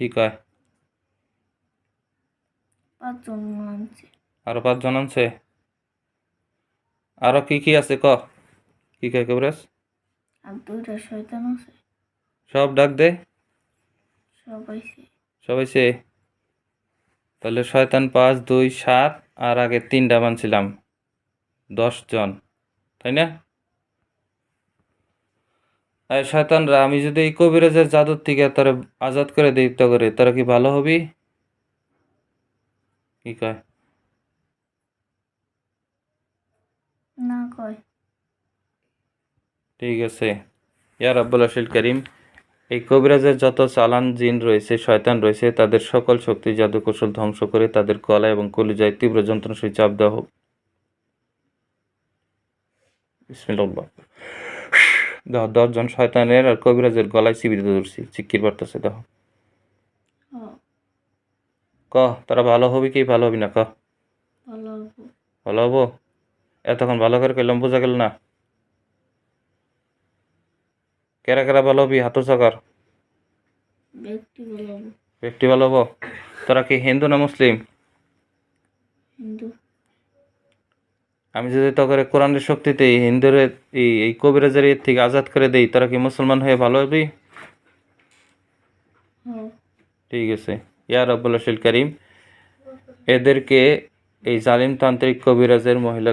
কি কয়? 5 জন আনছে। আরো 5 জন আনছে? আরো কি কি আছে ক? কি কয় কবিরাজ? আর 2টা শয়তান আছে। সব ডাক দে। সব আইছে। সব আইছে? তাহলে শয়তান 5 2 7 আর আগে 3টা বানছিলাম 10 জন, তাই না? এই শয়তানরা, আমি যদি এই কবিরাজের জাদুর থেকে তোরে আজাদ করে দিই তো করে, তোরা কি ভালো হবি? কি কয়? না কয়। ঠিক আছে। ইয়া রাব্বুল আরশিল কারীম, এই কবিরাজের যত চালান জিন রয়েছে, শয়তান রয়েছে, তাদের সকল শক্তি জাদুকৌশল ধ্বংস করে তাদের গলা এবং কলিজায় তীব্র যন্ত্রণা সহিত চাপ দেওয়া হোক। বিসমিল্লাহ। দেখো 10 জন শয়তানের আর কবিরাজের গলায় চিবিতে ধরছি, চিক্কির বাড়তেছে দেখো। ক তারা ভালো হবি কি ভালো হবি না ক? ভালো হবো। ভালো হবো? এতক্ষণ ভালো করে কইলাম, বোঝা গেল না? কেরা কেরা ভালো হবি হাত উঁচা কর। ব্যক্তি ভালো হবো। ব্যক্তি ভালো হবো? তোরা কি হিন্দু না মুসলিম? হিন্দু। আমি যদি তোকে কোরআনের শক্তিতে হিন্দুর এই কবিরাজের এর থেকে আজাদ করে দেই, তোরা কি মুসলমান হয়ে ভালো হবি? ঠিক আছে। ইয়া রাব্বুল আরশিল কারীম, এদেরকে এই জালিম তান্ত্রিক কবিরাজের মহিলা